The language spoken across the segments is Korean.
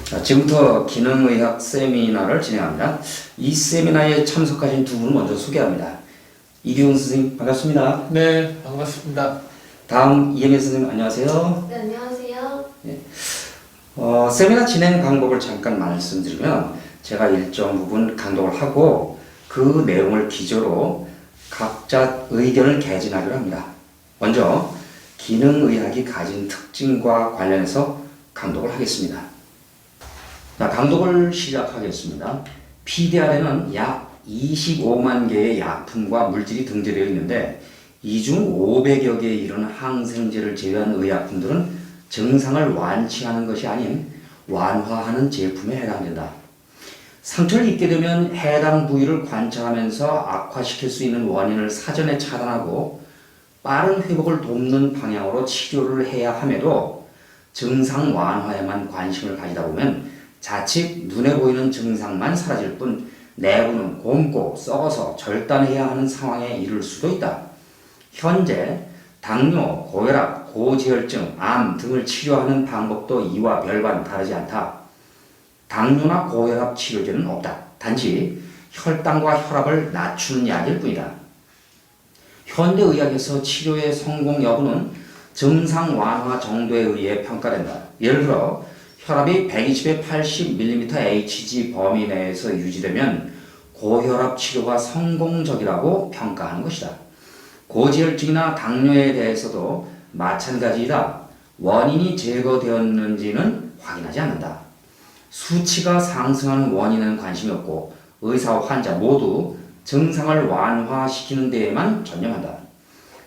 자, 지금부터 기능의학 세미나를 진행합니다. 이 세미나에 참석하신 두 분을 먼저 소개합니다. 이기훈 선생님 반갑습니다. 네, 반갑습니다. 다음 이혜미 선생님 안녕하세요. 네, 안녕하세요. 네. 세미나 진행 방법을 잠깐 말씀드리면 제가 일정 부분 강독을 하고 그 내용을 기조로 각자 의견을 개진하기로 합니다. 먼저 기능의학이 가진 특징과 관련해서 강독을 하겠습니다. 자, 강독을 시작하겠습니다. PDR에는 약 25만 개의 약품과 물질이 등재되어 있는데 이 중 500여 개에 이르는 항생제를 제외한 의약품들은 증상을 완치하는 것이 아닌 완화하는 제품에 해당된다. 상처를 입게 되면 해당 부위를 관찰하면서 악화시킬 수 있는 원인을 사전에 차단하고 빠른 회복을 돕는 방향으로 치료를 해야 함에도 증상 완화에만 관심을 가지다 보면 자칫 눈에 보이는 증상만 사라질 뿐 내부는 곪고 썩어서 절단해야 하는 상황에 이를 수도 있다. 현재 당뇨, 고혈압, 고지혈증, 암 등을 치료하는 방법도 이와 별반 다르지 않다. 당뇨나 고혈압 치료제는 없다. 단지 혈당과 혈압을 낮추는 약일 뿐이다. 현대의학에서 치료의 성공 여부는 증상 완화 정도에 의해 평가된다. 예를 들어 혈압이 120에 80mmHg 범위 내에서 유지되면 고혈압 치료가 성공적이라고 평가하는 것이다. 고지혈증이나 당뇨에 대해서도 마찬가지이다. 원인이 제거되었는지는 확인하지 않는다. 수치가 상승하는 원인에는 관심이 없고 의사와 환자 모두 증상을 완화시키는 데에만 전념한다.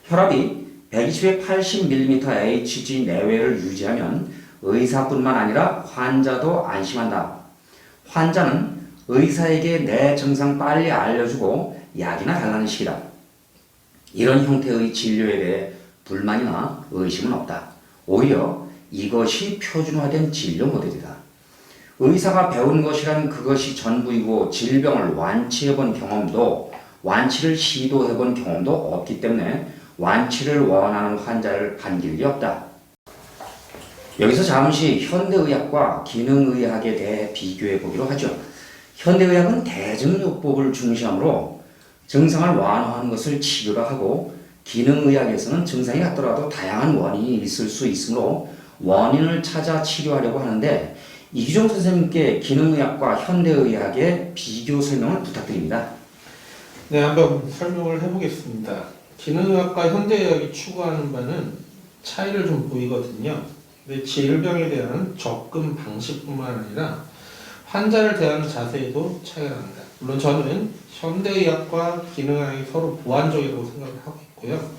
혈압이 120에 80mmHg 내외를 유지하면 의사뿐만 아니라 환자도 안심한다. 환자는 의사에게 내 증상 빨리 알려주고 약이나 달라는 식이다. 이런 형태의 진료에 대해 불만이나 의심은 없다. 오히려 이것이 표준화된 진료 모델이다. 의사가 배운 것이란 그것이 전부이고 질병을 완치해본 경험도 완치를 시도해본 경험도 없기 때문에 완치를 원하는 환자를 반길 리 없다. 여기서 잠시 현대의학과 기능의학에 대해 비교해 보기로 하죠. 현대의학은 대증요법을 중시하므로 증상을 완화하는 것을 치료로 하고 기능의학에서는 증상이 같더라도 다양한 원인이 있을 수 있으므로 원인을 찾아 치료하려고 하는데 이규정 선생님께 기능의학과 현대의학의 비교 설명을 부탁드립니다. 네, 한번 설명을 해보겠습니다. 기능의학과 현대의학이 추구하는 바는 차이를 좀 보이거든요. 근데 질병에 대한 접근 방식뿐만 아니라 환자를 대하는 자세에도 차이가 납니다. 물론 저는 현대의학과 기능의학이 서로 보완적이라고 생각을 하고 있고요.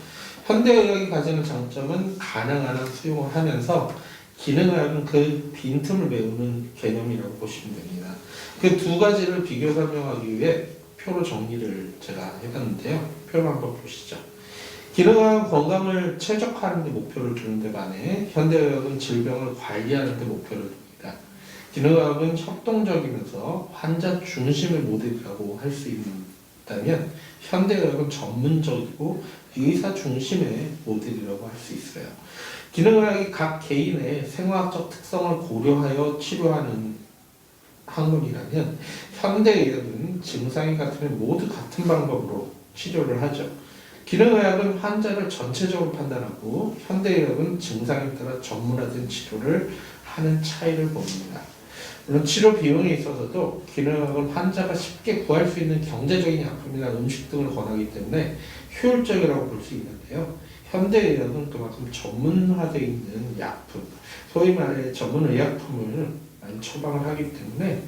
현대의학이 가지는 장점은 가능한 한 수용을 하면서 기능의학은 그 빈틈을 메우는 개념이라고 보시면 됩니다. 그 두 가지를 비교 설명하기 위해 표로 정리를 제가 해봤는데요. 표를 한번 보시죠. 기능의학은 건강을 최적화하는 데 목표를 두는데 반해 현대의학은 질병을 관리하는 데 목표를 둡니다. 기능의학은 협동적이면서 환자 중심의 모델이라고 할 수 있다면 현대의학은 전문적이고 의사 중심의 모델이라고 할 수 있어요. 기능의학이 각 개인의 생화학적 특성을 고려하여 치료하는 학문이라면 현대의학은 증상이 같으면 모두 같은 방법으로 치료를 하죠. 기능의학은 환자를 전체적으로 판단하고 현대의학은 증상에 따라 전문화된 치료를 하는 차이를 봅니다. 물론 치료 비용에 있어서도 기능의학은 환자가 쉽게 구할 수 있는 경제적인 약품이나 음식 등을 권하기 때문에 효율적이라고 볼 수 있는데요. 현대의학은 그만큼 전문화되어 있는 약품, 소위 말해 전문의약품을 많이 처방을 하기 때문에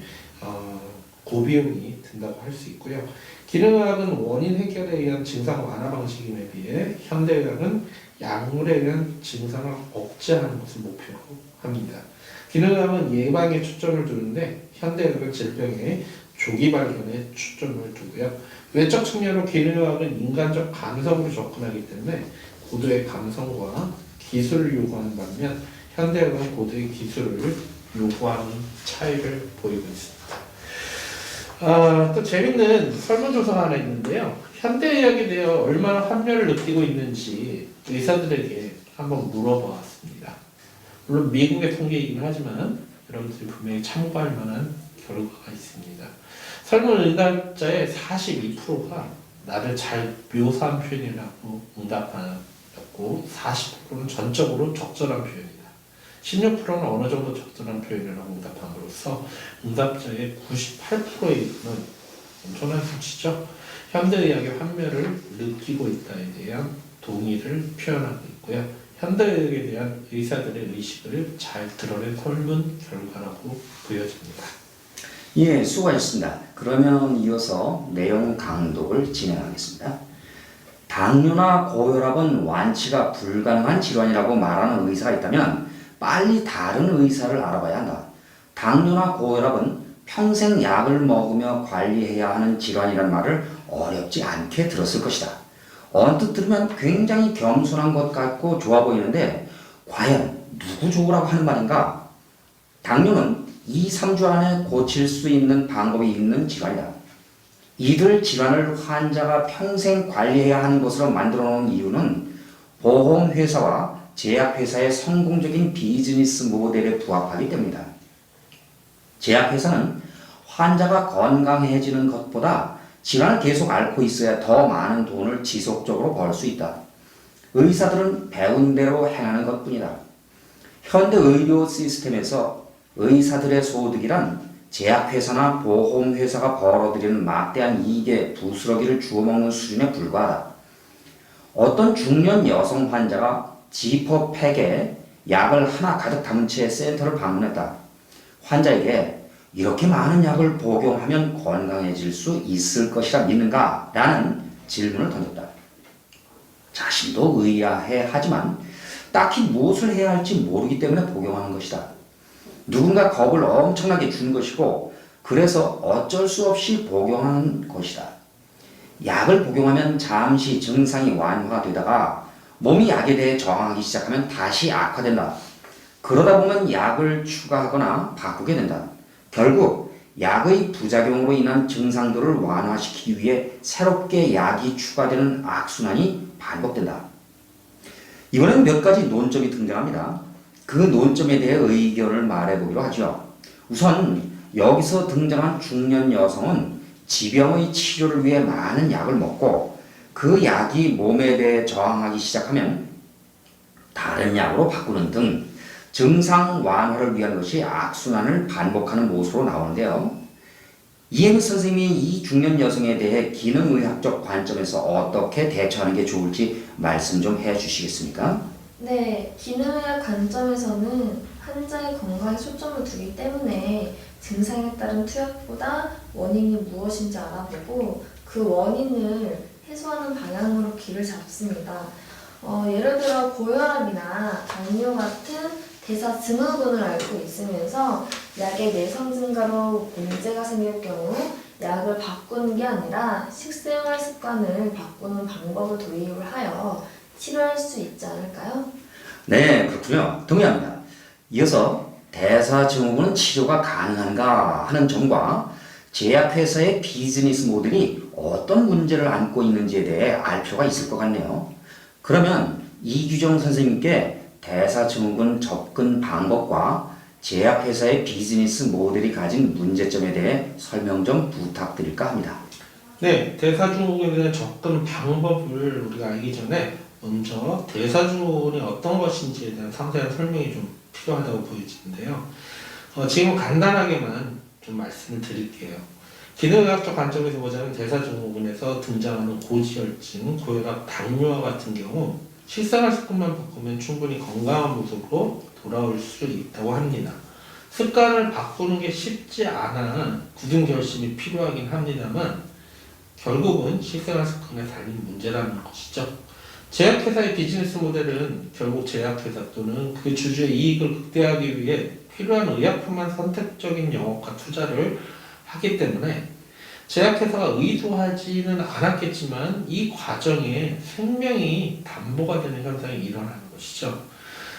고비용이 든다고 할 수 있고요. 기능의학은 원인 해결에 의한 증상 완화 방식임에 비해 현대의학은 약물에 의한 증상을 억제하는 것을 목표로 합니다. 기능의학은 예방에 초점을 두는데 현대의학은 질병의 조기 발견에 초점을 두고요. 외적 측면으로 기능의학은 인간적 감성으로 접근하기 때문에 고도의 감성과 기술을 요구하는 반면 현대의학은 고도의 기술을 요구하는 차이를 보이고 있습니다. 또 재밌는 설문조사가 하나 있는데요. 현대의학에 대해 얼마나 환멸을 느끼고 있는지 의사들에게 한번 물어보았습니다. 물론 미국의 통계이긴 하지만 여러분들이 분명히 참고할 만한 결과가 있습니다. 설문 응답자의 42%가 나를 잘 묘사한 표현이라고 응답하였고 40%는 전적으로 적절한 표현이다. 16%는 어느 정도 적절한 표현이라고 응답함으로써 응답자의 98%에 이르는 엄청난 수치죠. 현대의학의 환멸을 느끼고 있다에 대한 동의를 표현하고 있고요. 현대의학에 대한 의사들의 의식을 잘 드러낸 설문 결과라고 보여집니다. 예, 수고하셨습니다. 그러면 이어서 내용 강독을 진행하겠습니다. 당뇨나 고혈압은 완치가 불가능한 질환이라고 말하는 의사가 있다면 빨리 다른 의사를 알아봐야 한다. 당뇨나 고혈압은 평생 약을 먹으며 관리해야 하는 질환이란 말을 어렵지 않게 들었을 것이다. 언뜻 들으면 굉장히 겸손한 것 같고 좋아 보이는데 과연 누구 좋으라고 하는 말인가? 당뇨는 2, 3주 안에 고칠 수 있는 방법이 있는 질환이다. 이들 질환을 환자가 평생 관리해야 하는 것으로 만들어 놓은 이유는 보험회사와 제약회사의 성공적인 비즈니스 모델에 부합하기 때문이다. 제약회사는 환자가 건강해지는 것보다 질환을 계속 앓고 있어야 더 많은 돈을 지속적으로 벌 수 있다. 의사들은 배운 대로 행하는 것뿐이다. 현대 의료 시스템에서 의사들의 소득이란 제약회사나 보험회사가 벌어들이는 막대한 이익에 부스러기를 주워먹는 수준에 불과하다. 어떤 중년 여성 환자가 지퍼팩에 약을 하나 가득 담은 채 센터를 방문했다. 환자에게 이렇게 많은 약을 복용하면 건강해질 수 있을 것이라 믿는가? 라는 질문을 던졌다. 자신도 의아해 하지만 딱히 무엇을 해야 할지 모르기 때문에 복용하는 것이다. 누군가 겁을 엄청나게 준 것이고 그래서 어쩔 수 없이 복용하는 것이다. 약을 복용하면 잠시 증상이 완화가 되다가 몸이 약에 대해 저항하기 시작하면 다시 악화된다. 그러다 보면 약을 추가하거나 바꾸게 된다. 결국 약의 부작용으로 인한 증상들을 완화시키기 위해 새롭게 약이 추가되는 악순환이 반복된다. 이번엔 몇 가지 논점이 등장합니다. 그 논점에 대해 의견을 말해보기로 하죠. 우선 여기서 등장한 중년 여성은 지병의 치료를 위해 많은 약을 먹고 그 약이 몸에 대해 저항하기 시작하면 다른 약으로 바꾸는 등 증상 완화를 위한 것이 악순환을 반복하는 모습으로 나오는데요. 이혜미 선생님이 이 중년 여성에 대해 기능의학적 관점에서 어떻게 대처하는 게 좋을지 말씀 좀 해주시겠습니까? 네, 기능의학 관점에서는 환자의 건강에 초점을 두기 때문에 증상에 따른 투약보다 원인이 무엇인지 알아보고 그 원인을 해소하는 방향으로 길을 잡습니다. 예를 들어 고혈압이나 당뇨 같은 대사 증후군을 앓고 있으면서 약의 내성 증가로 문제가 생길 경우 약을 바꾸는 게 아니라 식생활 습관을 바꾸는 방법을 도입을 하여 치료할 수 있지 않을까요? 네, 그렇군요. 동의합니다. 이어서 대사증후군은 치료가 가능한가 하는 점과 제약회사의 비즈니스 모델이 어떤 문제를 안고 있는지에 대해 알 필요가 있을 것 같네요. 그러면 이규정 선생님께 대사증후군 접근 방법과 제약회사의 비즈니스 모델이 가진 문제점에 대해 설명 좀 부탁드릴까 합니다. 네, 대사증후군에 대한 접근 방법을 우리가 알기 전에 먼저 대사증후군이 어떤 것인지에 대한 상세한 설명이 좀 필요하다고 보여지는데요. 지금 간단하게만 좀 말씀을 드릴게요. 기능의학적 관점에서 보자면 대사증후군에서 등장하는 고지혈증, 고혈압, 당뇨와 같은 경우 식생활 습관만 바꾸면 충분히 건강한 모습으로 돌아올 수 있다고 합니다. 습관을 바꾸는 게 쉽지 않아 굳은 결심이 필요하긴 합니다만 결국은 식생활 습관에 달린 문제라는 것이죠. 제약회사의 비즈니스 모델은 결국 제약회사 또는 그 주주의 이익을 극대화하기 위해 필요한 의약품만 선택적인 영업과 투자를 하기 때문에 제약회사가 의도하지는 않았겠지만 이 과정에 생명이 담보가 되는 현상이 일어나는 것이죠.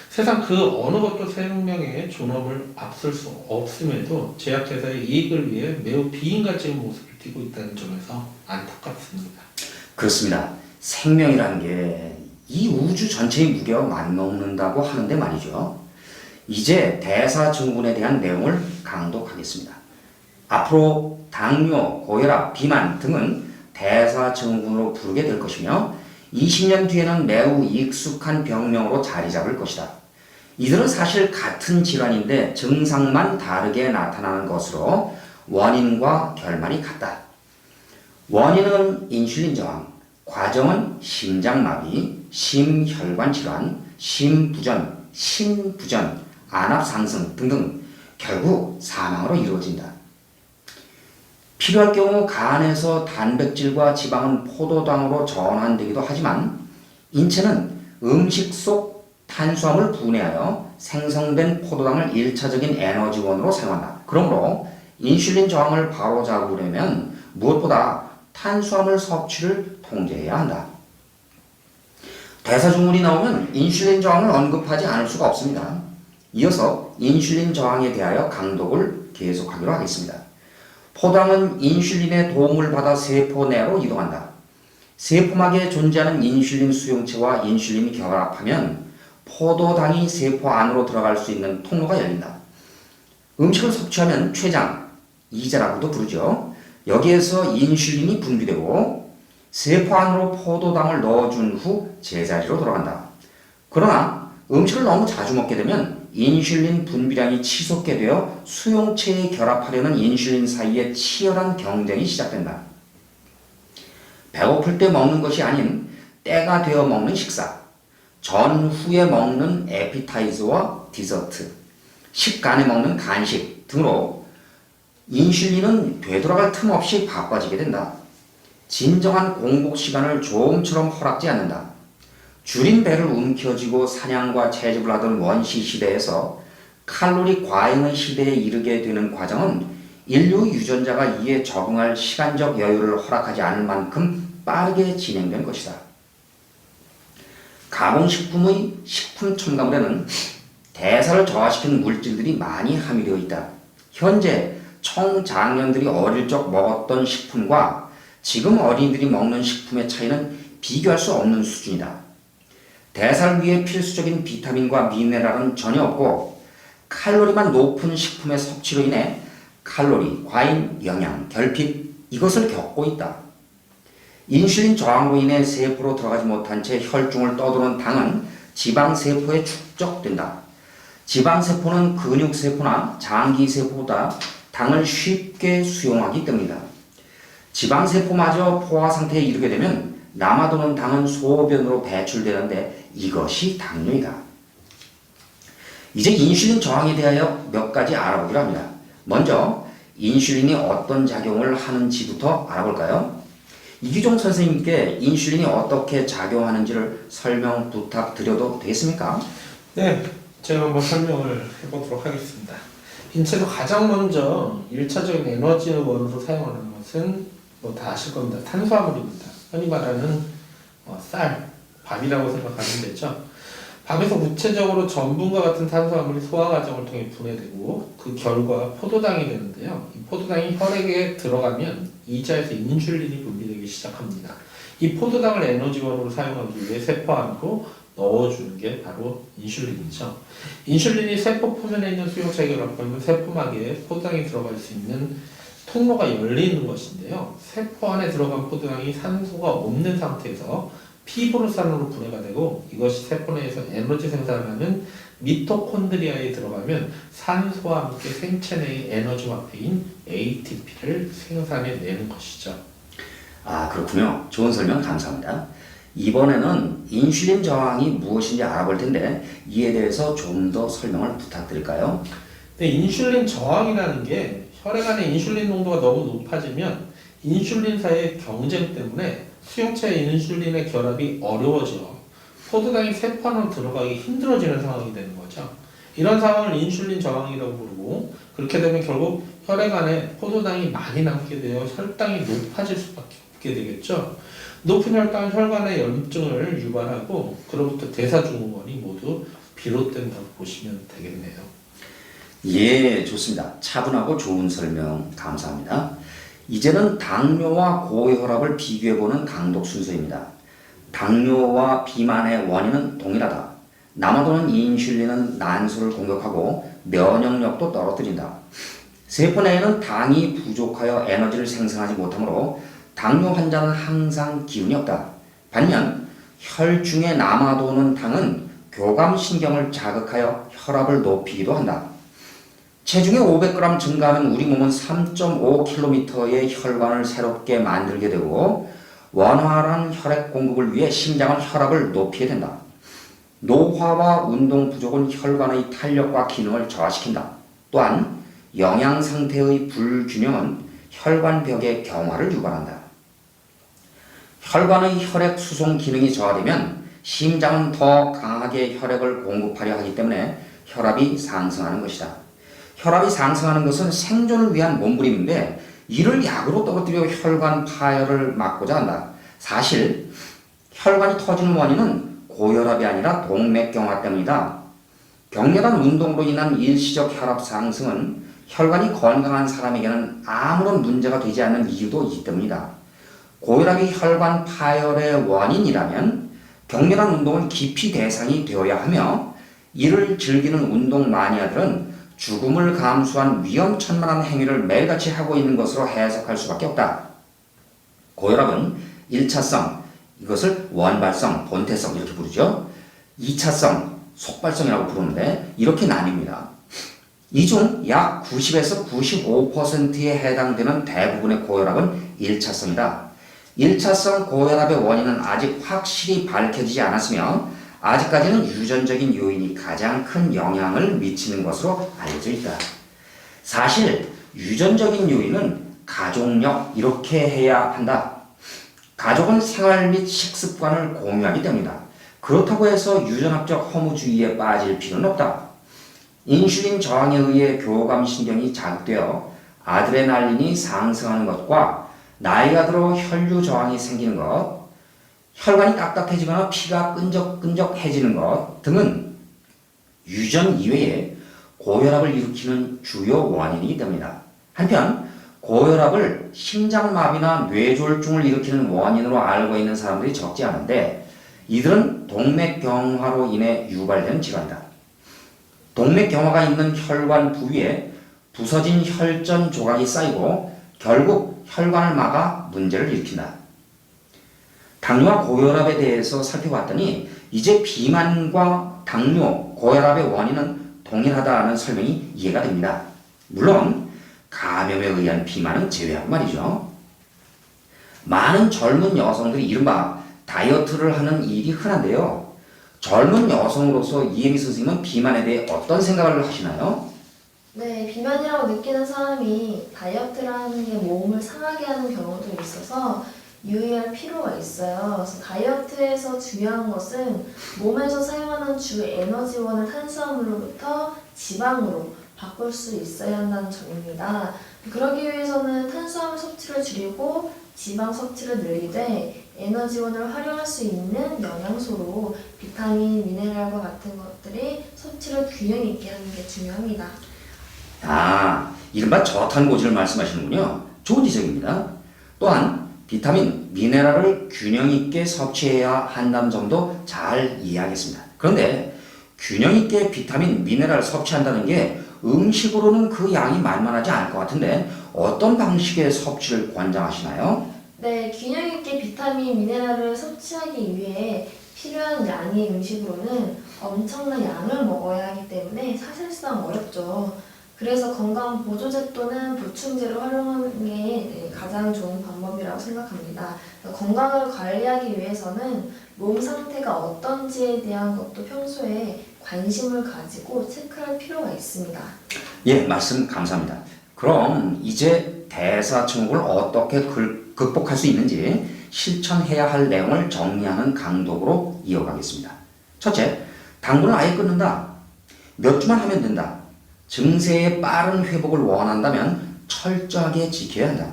세상 그 어느 것도 생명의 존엄을 앞설 수 없음에도 제약회사의 이익을 위해 매우 비인간적인 모습을 띠고 있다는 점에서 안타깝습니다. 그렇습니다. 생명이라는 게 이 우주 전체의 무게와 맞먹는다고 하는데 말이죠. 이제 대사증후군에 대한 내용을 강독하겠습니다. 앞으로 당뇨, 고혈압, 비만 등은 대사증후군으로 부르게 될 것이며 20년 뒤에는 매우 익숙한 병명으로 자리 잡을 것이다. 이들은 사실 같은 질환인데 증상만 다르게 나타나는 것으로 원인과 결말이 같다. 원인은 인슐린 저항, 과정은 심장마비, 심혈관 질환, 심부전, 심부전, 안압 상승 등등 결국 사망으로 이루어진다. 필요할 경우 간에서 단백질과 지방은 포도당으로 전환되기도 하지만 인체는 음식 속 탄수화물 분해하여 생성된 포도당을 1차적인 에너지원으로 사용한다. 그러므로 인슐린 저항을 바로잡으려면 무엇보다 탄수화물 섭취를 통제해야 한다. 대사증후군이 나오면 인슐린 저항을 언급하지 않을 수가 없습니다. 이어서 인슐린 저항에 대하여 강독을 계속하기로 하겠습니다. 포도당은 인슐린의 도움을 받아 세포 내로 이동한다. 세포막에 존재하는 인슐린 수용체와 인슐린이 결합하면 포도당이 세포 안으로 들어갈 수 있는 통로가 열린다. 음식을 섭취하면 췌장, 이자라고도 부르죠. 여기에서 인슐린이 분비되고 세포 안으로 포도당을 넣어준 후 제자리로 돌아간다. 그러나 음식을 너무 자주 먹게 되면 인슐린 분비량이 치솟게 되어 수용체에 결합하려는 인슐린 사이에 치열한 경쟁이 시작된다. 배고플 때 먹는 것이 아닌 때가 되어 먹는 식사, 전후에 먹는 에피타이저와 디저트, 식간에 먹는 간식 등으로 인슐린은 되돌아갈 틈 없이 바빠지게 된다. 진정한 공복 시간을 조음처럼 허락지 않는다. 줄인 배를 움켜쥐고 사냥과 채집을 하던 원시 시대에서 칼로리 과잉의 시대에 이르게 되는 과정은 인류 유전자가 이에 적응할 시간적 여유를 허락하지 않을 만큼 빠르게 진행된 것이다. 가공식품의 식품 첨가물에는 대사를 저하시키는 물질들이 많이 함유되어 있다. 현재 청장년들이 어릴 적 먹었던 식품과 지금 어린이들이 먹는 식품의 차이는 비교할 수 없는 수준이다. 대사를 위해 필수적인 비타민과 미네랄은 전혀 없고 칼로리만 높은 식품의 섭취로 인해 칼로리, 과잉, 영양, 결핍 이것을 겪고 있다. 인슐린 저항으로 인해 세포로 들어가지 못한 채 혈중을 떠도는 당은 지방세포에 축적된다. 지방세포는 근육세포나 장기세포보다 당을 쉽게 수용하기 때문이다. 지방세포마저 포화 상태에 이르게 되면 남아도는 당은 소변으로 배출되는데 이것이 당뇨이다. 이제 인슐린 저항에 대하여 몇 가지 알아보기로 합니다. 먼저 인슐린이 어떤 작용을 하는지부터 알아볼까요? 이규종 선생님께 인슐린이 어떻게 작용하는지를 설명 부탁드려도 되겠습니까? 네, 제가 한번 설명을 해보도록 하겠습니다. 인체에서 가장 먼저 1차적인 에너지원으로 사용하는 것은 뭐 다 아실 겁니다. 탄수화물입니다. 흔히 말하는 쌀, 밥이라고 생각하면 되죠. 밥에서 구체적으로 전분과 같은 탄수화물이 소화 과정을 통해 분해되고 그 결과 포도당이 되는데요. 이 포도당이 혈액에 들어가면 이자에서 인슐린이 분비되기 시작합니다. 이 포도당을 에너지원으로 사용하기 위해 세포 안으로 넣어주는 게 바로 인슐린이죠. 인슐린이 세포 표면에 있는 수용체에 결합하면 세포막에 포도당이 들어갈 수 있는 통로가 열리는 것인데요. 세포 안에 들어간 포도당이 산소가 없는 상태에서 피브로산으로 분해가 되고 이것이 세포 내에서 에너지 생산을 하는 미토콘드리아에 들어가면 산소와 함께 생체 내의 에너지 화폐인 ATP를 생산해내는 것이죠. 아, 그렇군요. 좋은 설명 감사합니다. 이번에는 인슐린 저항이 무엇인지 알아볼 텐데 이에 대해서 좀 더 설명을 부탁드릴까요? 네, 인슐린 저항이라는 게 혈액 안에 인슐린 농도가 너무 높아지면 인슐린사의 경쟁 때문에 수용체의 인슐린의 결합이 어려워져 포도당이 세포 안으로 들어가기 힘들어지는 상황이 되는 거죠. 이런 상황을 인슐린 저항이라고 부르고 그렇게 되면 결국 혈액 안에 포도당이 많이 남게 되어 혈당이 높아질 수밖에 없게 되겠죠. 높은 혈당은 혈관의 염증을 유발하고 그로부터 대사증후군이 모두 비롯된다고 보시면 되겠네요. 예, 좋습니다. 차분하고 좋은 설명 감사합니다. 이제는 당뇨와 고혈압을 비교해보는 강독 순서입니다. 당뇨와 비만의 원인은 동일하다. 남아도는 인슐린은 난소를 공격하고 면역력도 떨어뜨린다. 세포 내에는 당이 부족하여 에너지를 생산하지 못하므로 당뇨 환자는 항상 기운이 없다. 반면 혈중에 남아도는 당은 교감신경을 자극하여 혈압을 높이기도 한다. 체중이 500g 증가하면 우리 몸은 3.5km의 혈관을 새롭게 만들게 되고 원활한 혈액 공급을 위해 심장은 혈압을 높이게 된다. 노화와 운동 부족은 혈관의 탄력과 기능을 저하시킨다. 또한 영양 상태의 불균형은 혈관벽의 경화를 유발한다. 혈관의 혈액 수송 기능이 저하되면 심장은 더 강하게 혈액을 공급하려 하기 때문에 혈압이 상승하는 것이다. 혈압이 상승하는 것은 생존을 위한 몸부림인데 이를 약으로 떨어뜨려 혈관 파열을 막고자 한다. 사실 혈관이 터지는 원인은 고혈압이 아니라 동맥경화 때문이다. 격렬한 운동으로 인한 일시적 혈압 상승은 혈관이 건강한 사람에게는 아무런 문제가 되지 않는 이유도 이 때문이다. 고혈압이 혈관 파열의 원인이라면 격렬한 운동은 기피 대상이 되어야 하며 이를 즐기는 운동 마니아들은 죽음을 감수한 위험천만한 행위를 매일같이 하고 있는 것으로 해석할 수밖에 없다. 고혈압은 1차성, 이것을 원발성, 본태성 이렇게 부르죠. 2차성, 속발성이라고 부르는데 이렇게 나뉩니다. 이 중 약 90에서 95%에 해당되는 대부분의 고혈압은 1차성이다. 1차성 고혈압의 원인은 아직 확실히 밝혀지지 않았으며 아직까지는 유전적인 요인이 가장 큰 영향을 미치는 것으로 알려져 있다. 사실 유전적인 요인은 가족력 이렇게 해야 한다. 가족은 생활 및 식습관을 공유하기 때문이다. 그렇다고 해서 유전학적 허무주의에 빠질 필요는 없다. 인슐린 저항에 의해 교감신경이 자극되어 아드레날린이 상승하는 것과 나이가 들어 혈류 저항이 생기는 것, 혈관이 딱딱해지거나 피가 끈적끈적해지는 것 등은 유전 이외에 고혈압을 일으키는 주요 원인이기 때문이다. 한편 고혈압을 심장마비나 뇌졸중을 일으키는 원인으로 알고 있는 사람들이 적지 않은데 이들은 동맥경화로 인해 유발된 질환이다. 동맥경화가 있는 혈관 부위에 부서진 혈전 조각이 쌓이고 결국 혈관을 막아 문제를 일으킨다. 당뇨와 고혈압에 대해서 살펴봤더니 이제 비만과 당뇨, 고혈압의 원인은 동일하다는 설명이 이해가 됩니다. 물론 감염에 의한 비만은 제외하고 말이죠. 많은 젊은 여성들이 이른바 다이어트를 하는 일이 흔한데요. 젊은 여성으로서 이혜미 선생님은 비만에 대해 어떤 생각을 하시나요? 네, 비만이라고 느끼는 사람이 다이어트를 하는 게 몸을 상하게 하는 경우도 있어서 유의할 필요가 있어요. 그래서 다이어트에서 중요한 것은 몸에서 사용하는 주 에너지원을 탄수화물로부터 지방으로 바꿀 수 있어야 한다는 점입니다. 그러기 위해서는 탄수화물 섭취를 줄이고 지방 섭취를 늘리되 에너지원을 활용할 수 있는 영양소로 비타민, 미네랄과 같은 것들이 섭취를 균형 있게 하는 게 중요합니다. 이른바 저탄고지를 말씀하시는군요. 좋은 지적입니다. 또한 비타민, 미네랄을 균형 있게 섭취해야 한다는 점도 잘 이해하겠습니다. 그런데 균형 있게 비타민, 미네랄을 섭취한다는 게 음식으로는 그 양이 만만하지 않을 것 같은데 어떤 방식의 섭취를 권장하시나요? 네, 균형 있게 비타민, 미네랄을 섭취하기 위해 필요한 양의 음식으로는 엄청난 양을 먹어야 하기 때문에 사실상 어렵죠. 그래서 건강 보조제 또는 보충제를 활용하는 게 가장 좋은 방법이라고 생각합니다. 건강을 관리하기 위해서는 몸 상태가 어떤지에 대한 것도 평소에 관심을 가지고 체크할 필요가 있습니다. 예, 말씀 감사합니다. 그럼 이제 대사증후군을 어떻게 극복할 수 있는지 실천해야 할 내용을 정리하는 강독으로 이어가겠습니다. 첫째, 당분을 아예 끊는다. 몇 주만 하면 된다. 증세의 빠른 회복을 원한다면 철저하게 지켜야 한다.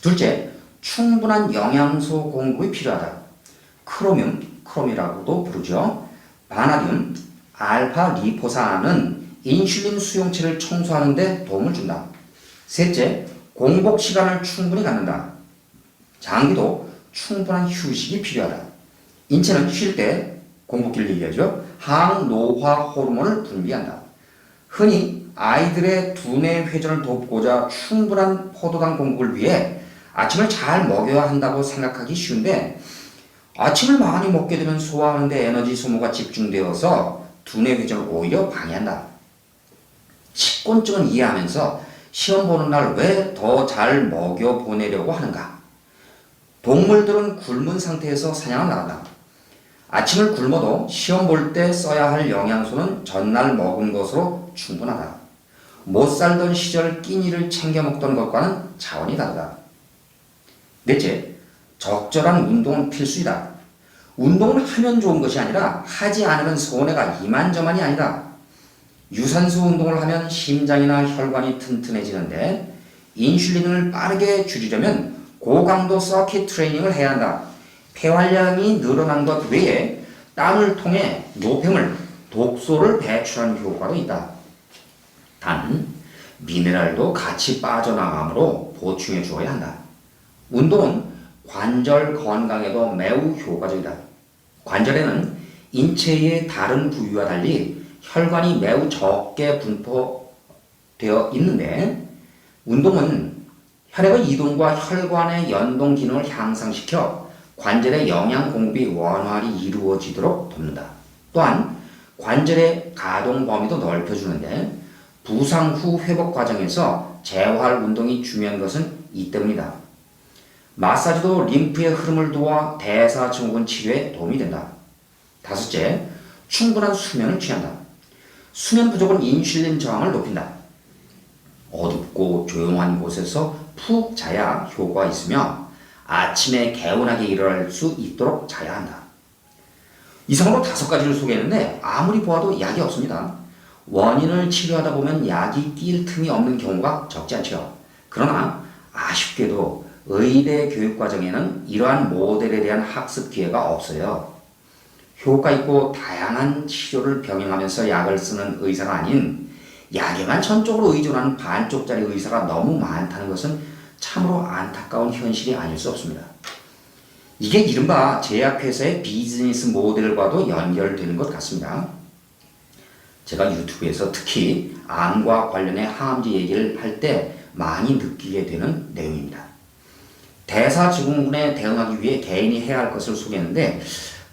둘째, 충분한 영양소 공급이 필요하다. 크롬이라고도 부르죠. 바나디움, 알파 리포산은 인슐린 수용체를 청소하는 데 도움을 준다. 셋째, 공복 시간을 충분히 갖는다. 장기도 충분한 휴식이 필요하다. 인체는 쉴 때 공복기를 얘기하죠. 항노화 호르몬을 분비한다. 흔히 아이들의 두뇌 회전을 돕고자 충분한 포도당 공급을 위해 아침을 잘 먹여야 한다고 생각하기 쉬운데, 아침을 많이 먹게 되면 소화하는 데 에너지 소모가 집중되어서 두뇌 회전을 오히려 방해한다. 식곤증은 이해하면서 시험 보는 날 왜 더 잘 먹여 보내려고 하는가? 동물들은 굶은 상태에서 사냥을 나간다. 아침을 굶어도 시험 볼 때 써야 할 영양소는 전날 먹은 것으로 충분하다. 못 살던 시절 끼니를 챙겨 먹던 것과는 차원이 다르다. 넷째, 적절한 운동은 필수이다. 운동을 하면 좋은 것이 아니라 하지 않으면 손해가 이만저만이 아니다. 유산소 운동을 하면 심장이나 혈관이 튼튼해지는데, 인슐린을 빠르게 줄이려면 고강도 서킷 트레이닝을 해야 한다. 폐활량이 늘어난 것 외에 땀을 통해 노폐물, 독소를 배출하는 효과도 있다. 단, 미네랄도 같이 빠져나가므로 보충해 주어야 한다. 운동은 관절 건강에도 매우 효과적이다. 관절에는 인체의 다른 부위와 달리 혈관이 매우 적게 분포되어 있는데, 운동은 혈액의 이동과 혈관의 연동 기능을 향상시켜 관절의 영양 공급이 원활히 이루어지도록 돕는다. 또한 관절의 가동 범위도 넓혀주는데, 부상 후 회복 과정에서 재활 운동이 중요한 것은 이 때문이다. 마사지도 림프의 흐름을 도와 대사증후군 치료에 도움이 된다. 다섯째, 충분한 수면을 취한다. 수면 부족은 인슐린 저항을 높인다. 어둡고 조용한 곳에서 푹 자야 효과가 있으며 아침에 개운하게 일어날 수 있도록 자야 한다. 이상으로 5가지를 소개했는데 아무리 보아도 약이 없습니다. 원인을 치료하다 보면 약이 낄 틈이 없는 경우가 적지 않죠. 그러나 아쉽게도 의대 교육과정에는 이러한 모델에 대한 학습 기회가 없어요. 효과 있고 다양한 치료를 병행하면서 약을 쓰는 의사가 아닌 약에만 전적으로 의존하는 반쪽짜리 의사가 너무 많다는 것은 참으로 안타까운 현실이 아닐 수 없습니다. 이게 이른바 제약회사의 비즈니스 모델과도 연결되는 것 같습니다. 제가 유튜브에서 특히 암과 관련해 항암제 얘기를 할 때 많이 느끼게 되는 내용입니다. 대사증후군에 대응하기 위해 개인이 해야 할 것을 소개했는데,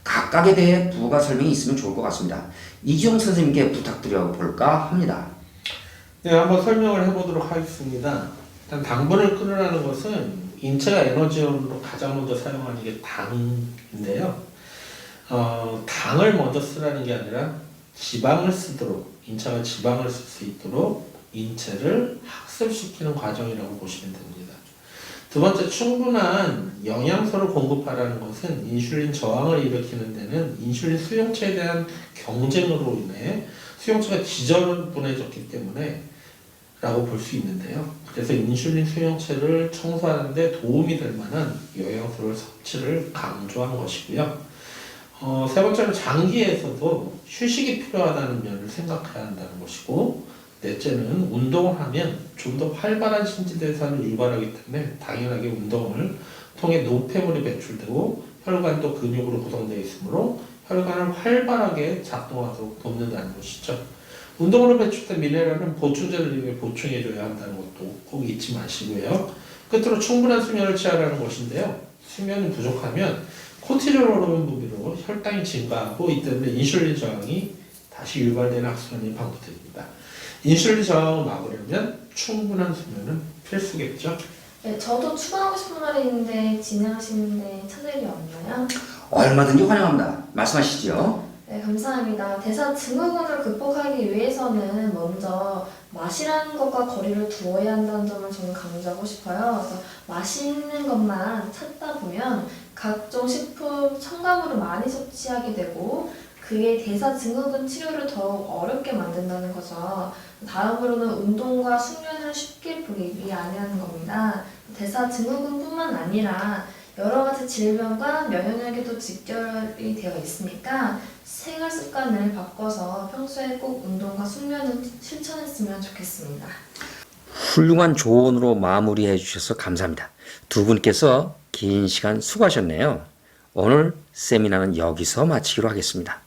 각각에 대해 부가 설명이 있으면 좋을 것 같습니다. 이기용 선생님께 부탁드려 볼까 합니다. 네, 한번 설명을 해보도록 하겠습니다. 일단 당분을 끊으라는 것은 인체가 에너지원으로 가장 먼저 사용하는 게 당인데요. 당을 먼저 쓰라는 게 아니라 지방을 쓰도록, 인체가 지방을 쓸 수 있도록 인체를 학습시키는 과정이라고 보시면 됩니다. 두 번째, 충분한 영양소를 공급하라는 것은 인슐린 저항을 일으키는 데는 인슐린 수용체에 대한 경쟁으로 인해 수용체가 지저분해졌기 때문에 라고 볼 수 있는데요. 그래서 인슐린 수용체를 청소하는 데 도움이 될 만한 영양소를 섭취를 강조한 것이고요. 세 번째는 장기에서도 휴식이 필요하다는 면을 생각해야 한다는 것이고, 넷째는 운동을 하면 좀 더 활발한 신진대사를 유발하기 때문에 당연하게 운동을 통해 노폐물이 배출되고 혈관도 근육으로 구성되어 있으므로 혈관을 활발하게 작동하도록 돕는다는 것이죠. 운동으로 배출된 미네랄은 보충제를 이용해 보충해줘야 한다는 것도 꼭 잊지 마시고요. 끝으로 충분한 수면을 취하라는 것인데요. 수면이 부족하면 코티졸 호르몬 분비로 혈당이 증가하고 이 때문에 인슐린 저항이 다시 유발되는 악순환이 반복됩니다. 인슐린 저항을 막으려면 충분한 수면은 필수겠죠. 네, 저도 추가하고 싶은 말이 있는데 진행하시는데 찾을 일 없나요? 얼마든지 환영합니다. 말씀하시죠. 네, 감사합니다. 대사증후군을 극복하기 위해서는 먼저 맛이라는 것과 거리를 두어야 한다는 점을 저는 강조하고 싶어요. 그래서 맛있는 것만 찾다 보면 각종 식품, 첨가물을 많이 섭취하게 되고 그게 대사증후군 치료를 더욱 어렵게 만든다는 거죠. 다음으로는 운동과 숙면을 쉽게 보기 아니하는 겁니다. 대사증후군뿐만 아니라 여러 가지 질병과 면역력에도 직결이 되어 있으니까 생활 습관을 바꿔서 평소에 꼭 운동과 숙면을 실천했으면 좋겠습니다. 훌륭한 조언으로 마무리해 주셔서 감사합니다. 두 분께서 긴 시간 수고하셨네요. 오늘 세미나는 여기서 마치기로 하겠습니다.